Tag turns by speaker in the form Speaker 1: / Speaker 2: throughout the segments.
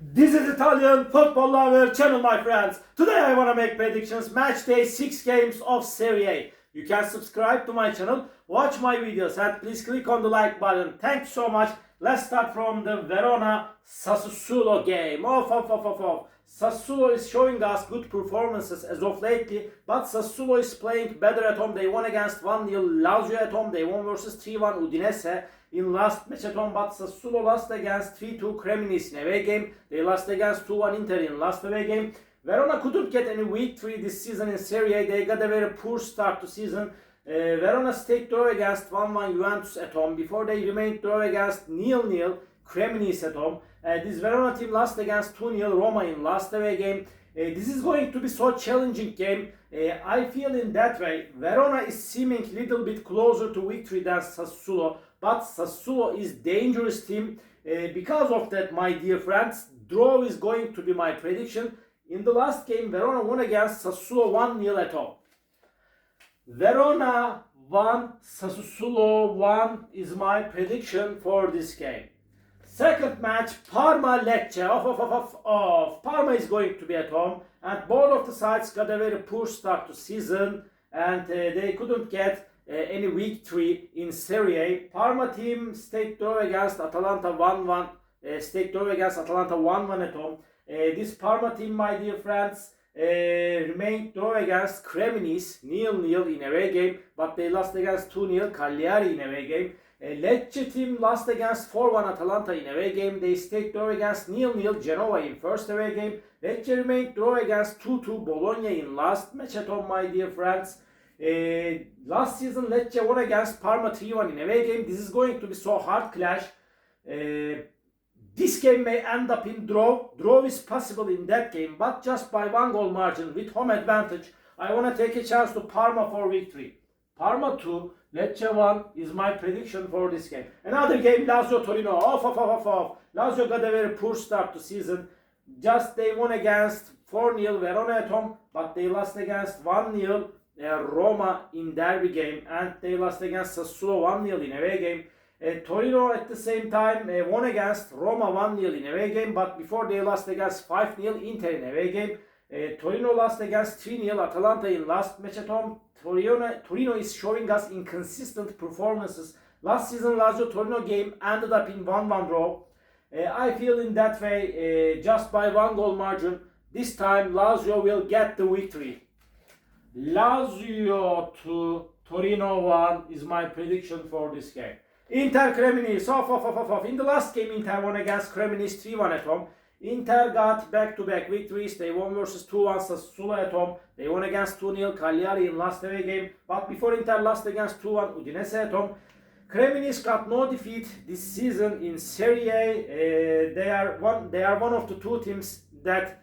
Speaker 1: This is Italian football lover channel, my friends. Today I want to make predictions match day 6 games of Serie. You can subscribe to my channel, watch my videos, and please click on the like button. Thank you so much. Let's start from the Verona Sassuolo game. Sassuolo is showing us good performances as of lately, but Sassuolo is playing better at home. They won against 1-0 Lazio at home. They won versus 3-1 Udinese in last match at home, but Sassuolo lost against 3-2 Cremonese in away game. They lost against 2-1 Inter in last away game. Verona couldn't get any victory this season in Serie. They got a very poor start to season. Verona stayed draw against 1-1 Juventus at home before they remained draw against 0-0 Cremonese at home. This Verona team lost against 2-0 Roma in last away game. This is going to be so challenging game. I feel in that way Verona is seeming a little bit closer to victory than Sassuolo, but Sassuolo is dangerous team. Because of that, my dear friends, draw is going to be my prediction. In the last game, Verona won against Sassuolo 1-0 at home. Verona 1, Sassuolo 1 is my prediction for this game. Second match, Parma-Lecce. Parma is going to be at home, and both of the sides got a very poor start to season, and they couldn't get any victory in Serie. Parma team stayed draw against Atalanta 1-1. Stayed draw against Atalanta 1-1 at home. This Parma team, my dear friends, remained draw against Cremonese 0-0 in away game, but they lost against 2-0 Cagliari in away game. Lecce team lost against 4-1 Atalanta in away game. They stayed draw against 0-0 Genoa in first away game. Lecce remained draw against 2-2 Bologna in last match at home, my dear friends. Last season Lecce won against Parma 3-1 in away game. This is going to be so hard clash. This game may end up in draw. Draw is possible in that game, but just by 1 goal margin with home advantage. I want to take a chance to Parma for victory. Parma 2, Lecce 1 is my prediction for this game. Another game, Lazio-Torino. Lazio got a very poor start to season. Just they won against 4-0 Verona at home, but they lost against 1-0 Roma in derby game, and they lost against Sassuolo 1-0 in away game. Torino at the same time won against Roma 1-0 in away game, but before they lost against 5-0 Inter in away game. Torino lost against 3-0 Atalanta in last match at home. Torino is showing us inconsistent performances. Last season Lazio-Torino game ended up in 1-1 draw. I feel in that way just by 1 goal margin. This time Lazio will get the victory. Lazio 2, Torino 1 is my prediction for this game. Inter Cremonese. In the last game, Inter won against Cremonese 3-1 at home. Inter got back-to-back victories. They won versus 2-1 Sassuolo at home. They won against 2-0 Cagliari in last away game. But before Inter lost against 2-1 Udinese at home. Cremonese got no defeat this season in Serie. They are one of the two teams that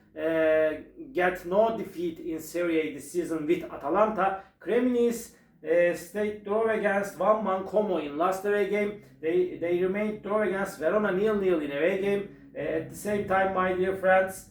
Speaker 1: get no defeat in Serie this season with Atalanta. Cremonese stayed draw against 1-1 Como in last away game. They remained draw against Verona 0-0 in away game. At the same time, my dear friends,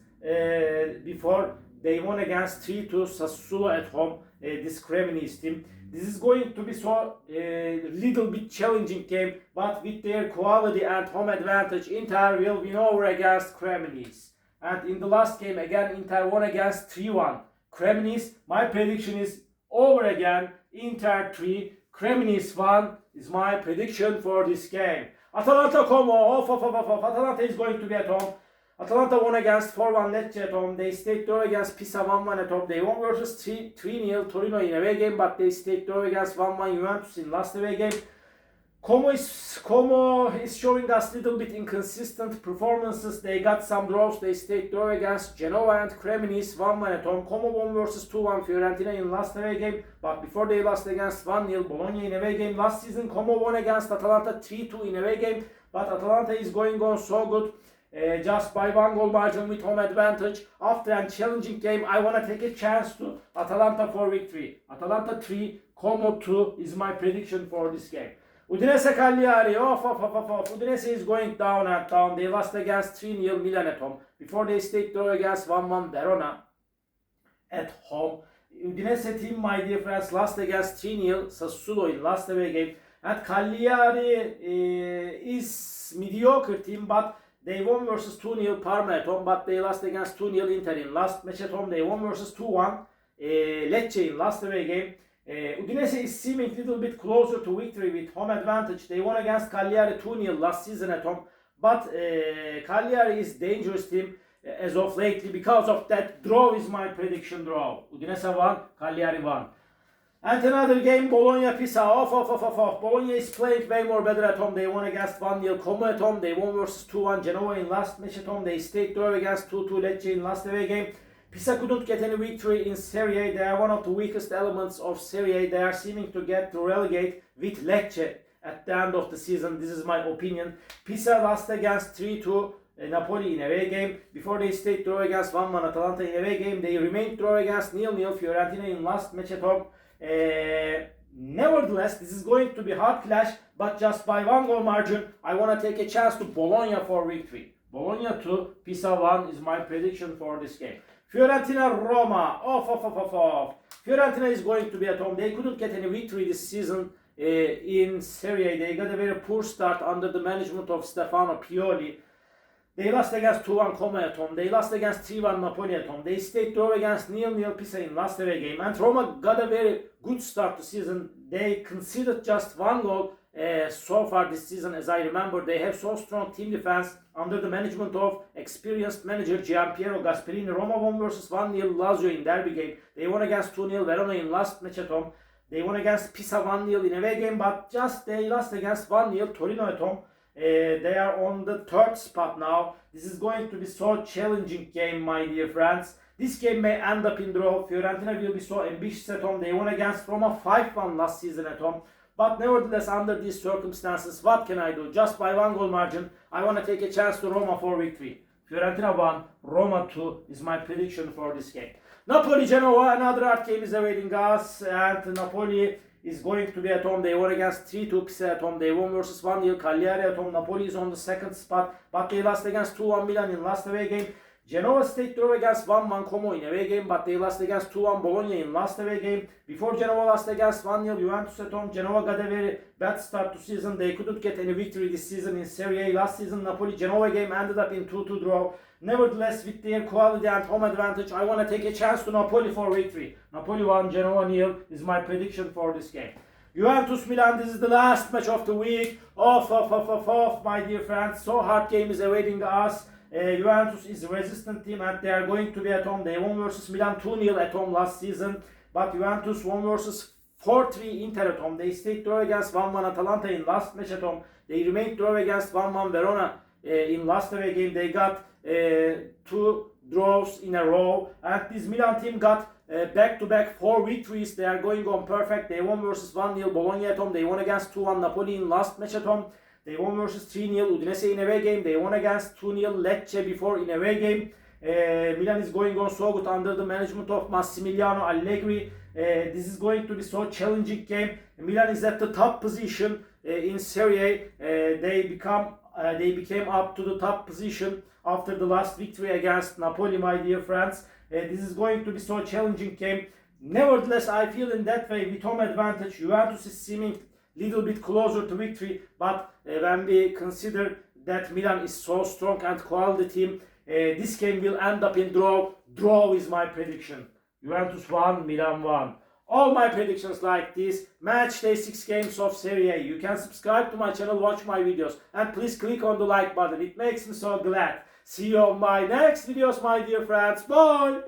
Speaker 1: before they won against 3-2 Sassuolo at home, this Cremonese team. This is going to be so little bit challenging game, but with their quality and home advantage, Inter will win over against Cremonese. And in the last game, again, Inter won against 3-1 Cremonese. My prediction is over again. Inter 3, Cremonese 1 is my prediction for this game. Atalanta Como. Atalanta is going to be at home. Atalanta won against 4-1 Lecce at home. They stayed draw against Pisa 1-1 at home. They won versus 3-0 Torino in away game, but they stayed draw against 1-1 Juventus in last away game. Como is showing us little bit inconsistent performances. They got some draws. They stayed draw against Genoa and Cremonese 1-1 at home. Como won versus 2-1 Fiorentina in last away game, but before they lost against 1-0 Bologna in away game. Last season Como won against Atalanta 3-2 in away game, but Atalanta is going on so good. Just by 1 goal margin with home advantage. After a challenging game, I want to take a chance to Atalanta for victory. Atalanta 3, Como 2 is my prediction for this game. Udinese Cagliari. Udinese is going down and down. They lost against 3-0 Milan at home. Before they stayed draw against 1-1 Verona at home. Udinese team, my dear friends, lost against 3-0 Sassuolo in last away game. And Cagliari is mediocre team, but they won versus 2-0 Parma at home, but they lost against 2-0 Inter in last match at home. They won versus 2-1 Lecce in last away game. Udinese is seeming a little bit closer to victory with home advantage. They won against Cagliari 2-0 last season at home, but Cagliari is dangerous team as of lately. Because of that, draw is my prediction. Draw. Udinese won, Cagliari won. And another game, Bologna-Pisa, off. Bologna is playing way more better at home. They won against 1-0 Como at home. They won versus 2-1 Genoa in last match at home. They stayed draw against 2-2 Lecce in last away game. Pisa couldn't get any victory in Serie. They are one of the weakest elements of Serie. They are seeming to get to relegate with Lecce at the end of the season. This is my opinion. Pisa lost against 3-2 Napoli in away game. Before they stayed draw against 1-1 Atalanta in away game. They remained draw against 0-0 Fiorentina in last match at home. Nevertheless, this is going to be hard clash, but just by 1 goal margin, I want to take a chance to Bologna for victory. Bologna 2, Pisa 1 is my prediction for this game. Fiorentina-Roma, off. Fiorentina is going to be at home. They couldn't get any victory this season in Serie. They got a very poor start under the management of Stefano Pioli. They lost against 2-1 Como at home. They lost against 3-1 Napoli at home. They stayed draw against 0-0 Pisa in last away game. And Roma got a very good start to season. They conceded just 1 goal so far this season. As I remember, they have so strong team defense under the management of experienced manager Gianpiero Gasperini. Roma won versus 1-0 Lazio in derby game. They won against 2-0 Verona in last match at home. They won against Pisa 1-0 in away game, but just they lost against 1-0 Torino at home. They are on the 3rd spot now. This is going to be so challenging game, my dear friends. This game may end up in draw. Fiorentina will be so ambitious at home. They won against Roma 5-1 last season at home. But nevertheless, under these circumstances, what can I do? Just by 1 goal margin, I want to take a chance to Roma for victory. Fiorentina 1, Roma 2 is my prediction for this game. Napoli-Genoa, another hard game is awaiting us, and Napoli is going to be at home. They won against 3-2 Pisa at home. They won versus 1-0 Cagliari at home. Napoli is on the 2nd spot, but they lost against 2-1 Milan in last away game. Genoa stayed draw against 1-1 Como in away game, but they lost against 2-1 Bologna in last away game. Before Genoa lost against 1-0 Juventus at home, Genoa got a very bad start to season. They couldn't get any victory this season in Serie A. Last season, Napoli-Genoa game ended up in 2-2 draw. Nevertheless, with their quality and home advantage, I want to take a chance to Napoli for victory. Napoli 1, Genoa 0 is my prediction for this game. Juventus-Milan, this is the last match of the week. Off, my dear friends. So hard game is awaiting us. Juventus is a resistant team and they are going to be at home. They won versus Milan 2-0 at home last season. But Juventus won versus 4-3 Inter at home. They stayed draw against 1-1 Atalanta in last match at home. They remained draw against 1-1 Verona in last away game. They got 2 draws in a row. And this Milan team got back-to-back 4 victories. They are going on perfect. They won versus 1-0 Bologna at home. They won against 2-1 Napoli in last match at home. They won versus 3-0 Udinese in away game. They won against 2-0 Lecce before in away game. Milan is going on so good under the management of Massimiliano Allegri. This is going to be so challenging game. Milan is at the top position in Serie A. They became up to the top position after the last victory against Napoli, my dear friends. This is going to be so challenging game. Nevertheless, I feel in that way with home advantage, Juventus is seeming little bit closer to victory, but when we consider that Milan is so strong and quality team, this game will end up in draw. Draw is my prediction. Juventus 1, Milan 1. All my predictions like this. Match day 6 games of Serie A. You can subscribe to my channel, watch my videos, and please click on the like button. It makes me so glad. See you on my next videos, my dear friends. Bye!